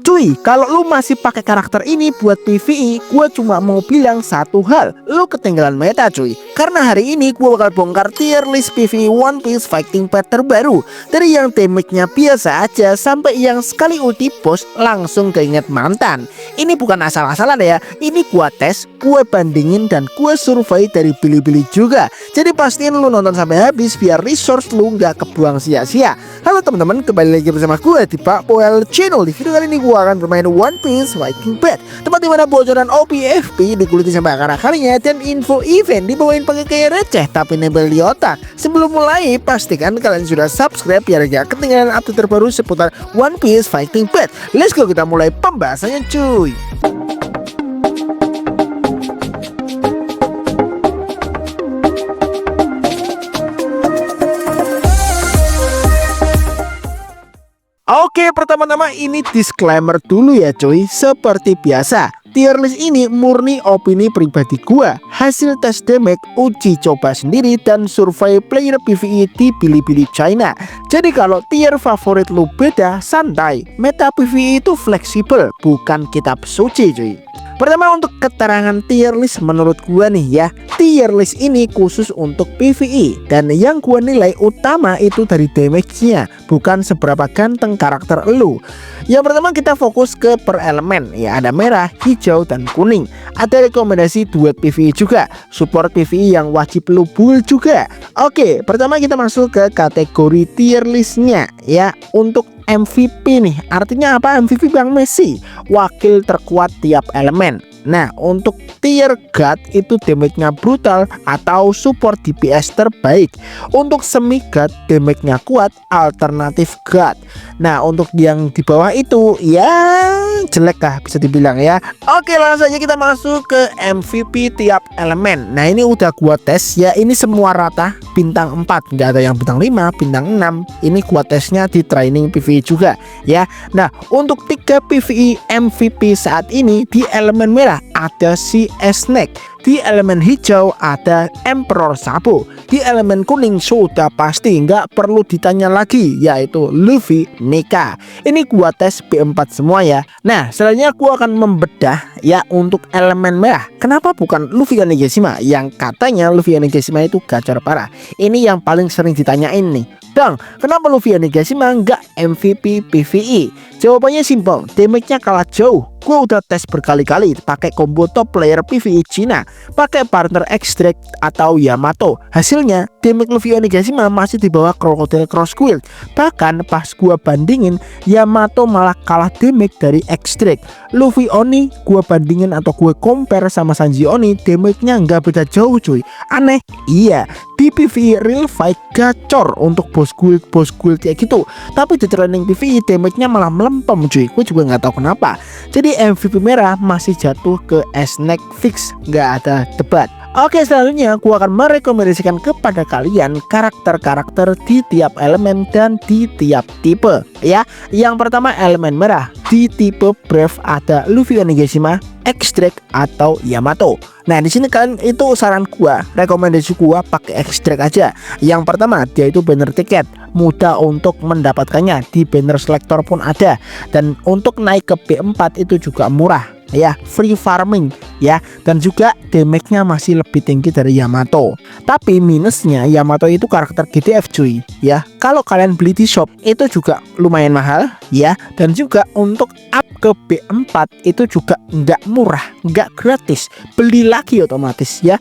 Cuy, kalau lu masih pakai karakter ini buat PvE, gue cuma mau bilang satu hal, lu ketinggalan meta cuy. Karena hari ini gue bakal bongkar tier list PvE One Piece Fighting Path terbaru. Dari yang damage-nya biasa aja sampai yang sekali ulti bos langsung keinget mantan. Ini bukan asal-asalan ya, ini gue tes, gue bandingin dan gue survei dari Bilibili juga. Jadi pastiin lu nonton sampai habis biar resource lu nggak kebuang sia-sia. Halo teman-teman, kembali lagi bersama gue di Pak Poel Channel. Di video kali ini gue akan bermain One Piece Fighting Path, tempat dimana bocoran OPFP dikuliti sampai akar-akarnya dan info event dibawain pakai kayak receh tapi nempel di otak. Sebelum mulai, pastikan kalian sudah subscribe biar gak ketinggalan update terbaru seputar One Piece Fighting Path. Let's go, kita mulai pembahasannya cuy. Oke, pertama-tama ini disclaimer dulu ya cuy. Seperti biasa, tier list ini murni opini pribadi gua, hasil tes damage, uji coba sendiri, dan survei player PvE di Bilibili China. Jadi kalau tier favorit lu beda, santai. Meta PvE itu fleksibel, bukan kitab suci cuy. Pertama, untuk keterangan tier list menurut gua nih ya, tier list ini khusus untuk PvE, dan yang gua nilai utama itu dari damage-nya, bukan seberapa ganteng karakter elu. Yang pertama kita fokus ke per elemen ya, ada merah, hijau, dan kuning. Ada rekomendasi duet PvE juga, support PvE yang wajib lu build juga. Oke, pertama kita masuk ke kategori tier listnya ya. Untuk MVP nih, artinya apa? MVP Bang Messi, wakil terkuat tiap elemen. Nah, untuk tier God itu damage-nya brutal atau support DPS terbaik. Untuk semi God damage-nya kuat, alternatif God. Nah, untuk yang di bawah itu ya jelek lah bisa dibilang ya. Oke, langsung aja kita masuk ke MVP tiap elemen. Nah, ini udah gua tes ya, ini semua rata bintang 4, nggak ada yang bintang 5, bintang 6. Ini gua tesnya di training PvE juga ya. Nah, untuk 3 PvE MVP saat ini di elemen merah ada si Snake, di elemen hijau ada Emperor Sabo, di elemen kuning sudah pasti nggak perlu ditanya lagi yaitu Luffy Nika. Ini gua tes B4 semua ya. Nah, selanjutnya gua akan membedah ya untuk elemen merah. Kenapa bukan Luffy Onigashima? Yang katanya Luffy Onigashima itu gacor parah. Ini yang paling sering ditanyain nih, Bang, kenapa Luffy Onigashima nggak MVP PvE? Jawabannya simpel, damage-nya kalah jauh. Gue udah tes berkali-kali pakai combo top player PvE Cina, pakai partner extract atau Yamato. Hasilnya damage Luffy Onigashima masih di bawah Crocodile Cross Quill. Bahkan pas gue bandingin, Yamato malah kalah damage dari extract. Luffy Oni gue bandingin atau gue compare sama Sanji Oni, damage-nya nggak beda jauh cuy. Aneh? Iya, di PvE real fight gacor untuk boss guild kayak gitu, tapi di training PvE damage-nya malah melempem cuy. Gue juga nggak tahu kenapa. Jadi MVP merah masih jatuh ke Snake fix, nggak ada debat. Oke, selanjutnya aku akan merekomendasikan kepada kalian karakter-karakter di tiap elemen dan di tiap tipe ya. Yang pertama elemen merah, di tipe Brave ada Luffy Onigashima, Extract atau Yamato. Nah, di sini kalian itu saran gua, rekomendasi gua pakai Extract aja. Yang pertama dia itu banner tiket, mudah untuk mendapatkannya, di banner selector pun ada, dan untuk naik ke B4 itu juga murah ya, free farming ya, dan juga damage-nya masih lebih tinggi dari Yamato. Tapi minusnya Yamato itu karakter GTF cuy ya. Kalau kalian beli di shop itu juga lumayan mahal ya, dan juga untuk up ke B4 itu juga nggak murah, nggak gratis, beli lagi otomatis ya.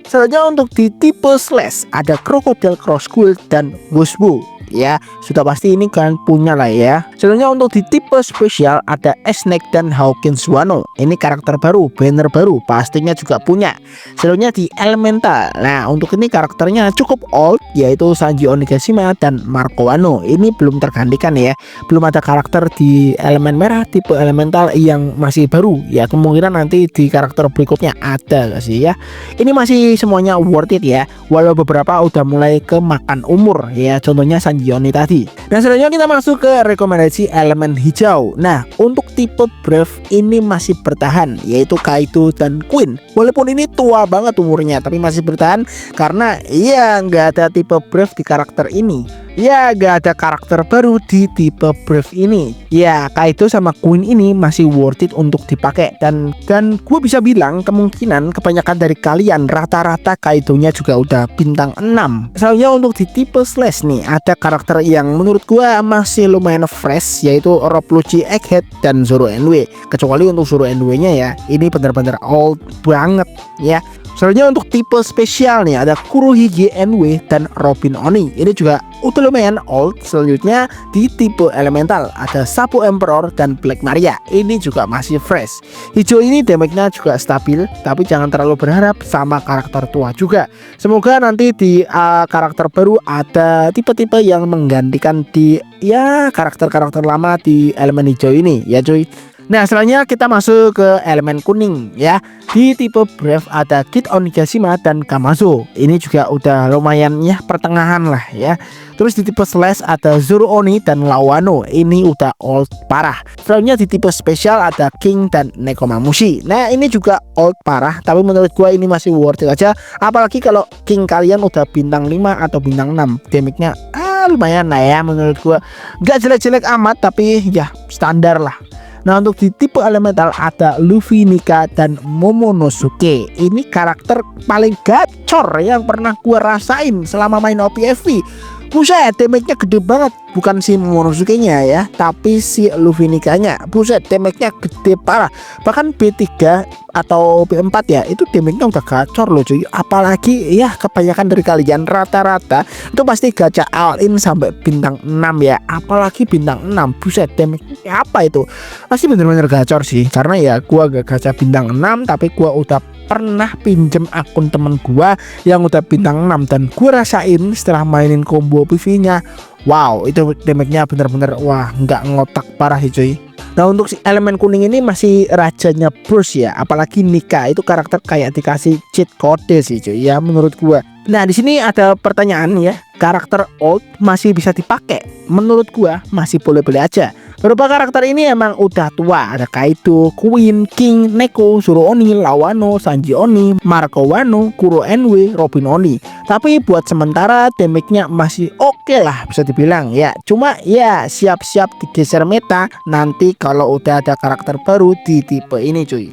Selanjutnya untuk di tipe slash ada Crocodile Cross Quill dan Wushu ya, sudah pasti ini kalian punya lah ya. Selanjutnya untuk di tipe spesial ada Snake dan Hawkins Wano. Ini karakter baru, banner baru, pastinya juga punya. Selanjutnya di elemental. Nah, untuk ini karakternya cukup old yaitu Sanji Onigashima dan Marco Wano. Ini belum tergantikan ya. Belum ada karakter di elemen merah tipe elemental yang masih baru ya. Kemungkinan nanti di karakter berikutnya ada gak sih ya. Ini masih semuanya worth it ya, walau beberapa udah mulai kemakan umur ya, contohnya Sanji Oni tadi. Nah, selanjutnya kita masuk ke rekomendasi elemen hijau. Nah, untuk tipe Brave ini masih bertahan yaitu Kaido dan Queen. Walaupun ini tua banget umurnya tapi masih bertahan karena iya nggak ada tipe Brave di karakter ini. Ya, gak ada karakter baru di tipe Brave ini. Ya, Kaido sama Queen ini masih worth it untuk dipakai. Dan gue bisa bilang kemungkinan kebanyakan dari kalian rata-rata Kaidonya juga udah bintang 6. Soalnya untuk di tipe Slash nih, ada karakter yang menurut gue masih lumayan fresh, yaitu Rob Lucci Egghead dan Zoro NW. Kecuali untuk Zoro NW nya ya, ini bener-bener old banget ya. Soalnya untuk tipe spesial nih ada Kurohige NW dan Robin Oni. Ini juga udah lumayan old. Selanjutnya di tipe elemental ada Sabo Emperor dan Black Maria. Ini juga masih fresh. Hijau ini damage-nya juga stabil, tapi jangan terlalu berharap sama karakter tua juga. Semoga nanti di karakter baru ada tipe-tipe yang menggantikan di ya karakter-karakter lama di elemen hijau ini ya cuy. Nah, selanjutnya kita masuk ke elemen kuning ya. Di tipe Brave ada Kid Onigashima dan Kamazo. Ini juga udah lumayan ya pertengahan lah ya. Terus di tipe Slash ada Zoro Oni dan Lawano. Ini udah old parah. Selanjutnya di tipe spesial ada King dan Nekomamushi. Nah, ini juga old parah, tapi menurut gua ini masih worth it aja. Apalagi kalau King kalian udah bintang 5 atau bintang 6. Damage-nya lumayan lah ya menurut gua. Gak jelek-jelek amat, tapi ya standar lah. Nah, untuk di tipe elemental ada Luffy, Nika, dan Momonosuke. Ini karakter paling gacor yang pernah gue rasain selama main OPFV. Buset, damage-nya gede banget. Bukan si Momonosuke-nya ya, tapi si Luffy Nika-nya. Buset, damage-nya gede parah. Bahkan B3 atau B4 ya, itu damage-nya udah gacor loh cuy. Apalagi ya kebanyakan dari kalian rata-rata itu pasti gacha all in sampai bintang 6 ya. Apalagi bintang 6. Buset, damage-nya apa itu? Pasti bener-bener gacor sih. Karena ya gua gak gacha bintang 6, tapi gua udah pernah pinjem akun temen gua yang udah bintang 6 dan gua rasain setelah mainin combo PV-nya. Wow, itu damage-nya bener-bener wah nggak ngotak parah sih cuy. Nah, untuk si elemen kuning ini masih rajanya Bruce ya, apalagi Nika itu karakter kayak dikasih cheat code sih cuy ya menurut gua. Nah, di sini ada pertanyaan ya, karakter old masih bisa dipakai? Menurut gua masih boleh-boleh aja. Beberapa karakter ini emang udah tua, ada Kaido, Queen, King, Neko, Zoro Oni, Lawano, Sanji Oni, Marco Wano, Kuro NW, Robin Oni. Tapi buat sementara damage-nya masih oke lah bisa dibilang ya. Cuma ya siap-siap digeser meta nanti kalau udah ada karakter baru di tipe ini cuy.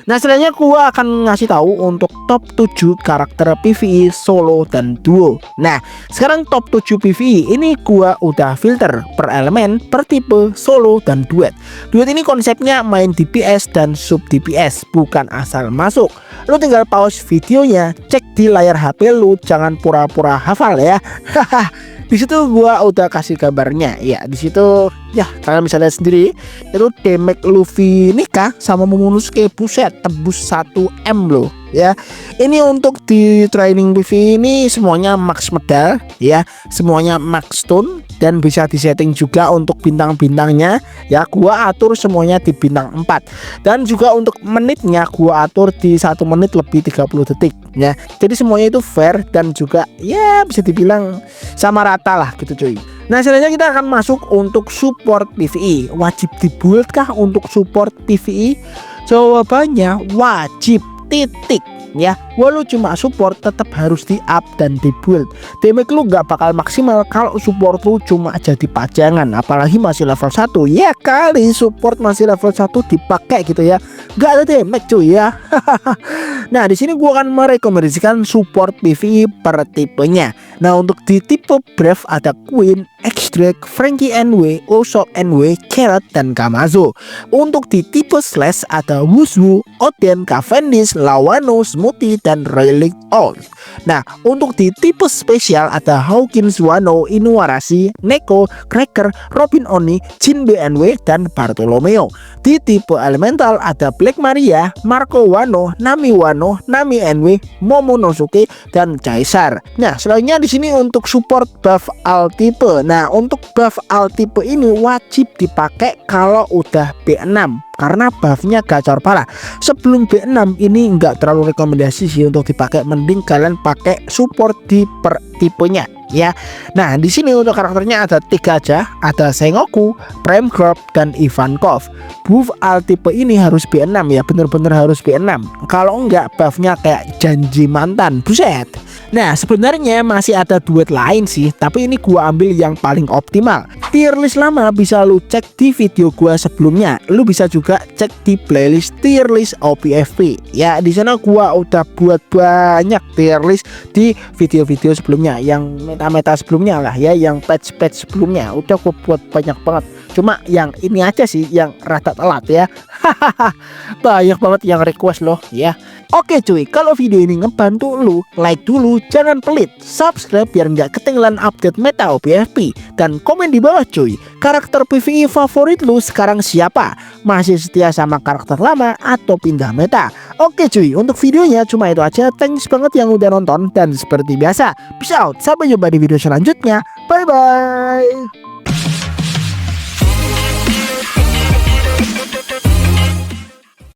Nah, selanjutnya gua akan ngasih tahu untuk top 7 karakter PvE solo dan duo. Nah, sekarang top 7 PvE ini gua udah filter per elemen, per tipe, solo dan duet. Duet ini konsepnya main DPS dan sub DPS, bukan asal masuk. Lu tinggal pause videonya, cek di layar HP lu, jangan pura-pura hafal ya. Hahaha. Di situ gua udah kasih gambarnya ya. Di situ ya kalian bisa lihat sendiri itu damage Luffy Nika sama Momonosuke buset tembus 1M loh ya. Ini untuk di training PV ini semuanya max medal ya, semuanya max stone dan bisa disetting juga untuk bintang-bintangnya ya. Gua atur semuanya di bintang 4 dan juga untuk menitnya gua atur di 1 menit lebih 30 detik ya. Jadi semuanya itu fair dan juga ya bisa dibilang sama rata lah gitu cuy. Nah, selanjutnya kita akan masuk untuk support PvE. Wajib dibuild kah untuk support PvE? Jawabannya wajib titik ya. Walau cuma support tetap harus di up dan di build. Damage lu gak bakal maksimal kalau support lu cuma jadi pajangan, apalagi masih level 1. Ya kali support masih level 1 dipakai gitu ya, gak ada damage cuy ya. Nah, di sini gua akan merekomendasikan support PvE per tipenya. Nah, untuk di tipe Brave ada Queen, X-Drake, Frankie NW, Usopp NW, Carrot, dan Kamazo. Untuk di tipe Slash ada Wushu, Oden, Cavendish, Lawano, Smoothie, dan Relic All. Nah, untuk di tipe spesial ada Hawkins, Wano, Inuarashi, Neko, Cracker, Robin Oni, Jinbe NW, dan Bartolomeo. Di tipe elemental ada Black Maria, Marco Wano, Nami Wano, Nami NW, Momonosuke, dan Caesar. Nah, selanjutnya di sini untuk support buff all type. Nah, untuk buff all type ini wajib dipakai kalau udah B6 karena buffnya gacor parah. Sebelum B6 ini enggak terlalu rekomendasi sih untuk dipakai, mending kalian pakai support di per tipenya ya. Nah, di sini untuk karakternya ada 3 aja, ada Sengoku, Prime Corp, dan Ivankov. Buff all type ini harus B6 ya, bener-bener harus B6. Kalau enggak buffnya kayak janji mantan, buset. Nah sebenarnya masih ada duet lain sih, tapi ini gua ambil yang paling optimal. Tier list lama bisa lu cek di video gua sebelumnya. Lu bisa juga cek di playlist tier list OPFP. Ya di sana gua udah buat banyak tier list di video-video sebelumnya, yang meta-meta sebelumnya lah ya, yang patch-patch sebelumnya udah gua buat banyak banget. Cuma yang ini aja sih yang rada telat ya. Hahaha, banyak banget yang request loh ya. Oke cuy, kalau video ini ngebantu lu, like dulu, jangan pelit, subscribe biar nggak ketinggalan update meta OPFP, dan komen di bawah cuy, karakter PvE favorit lu sekarang siapa? Masih setia sama karakter lama atau pindah meta? Oke cuy, untuk videonya cuma itu aja, thanks banget yang udah nonton, dan seperti biasa, peace out, sampai jumpa di video selanjutnya, bye bye.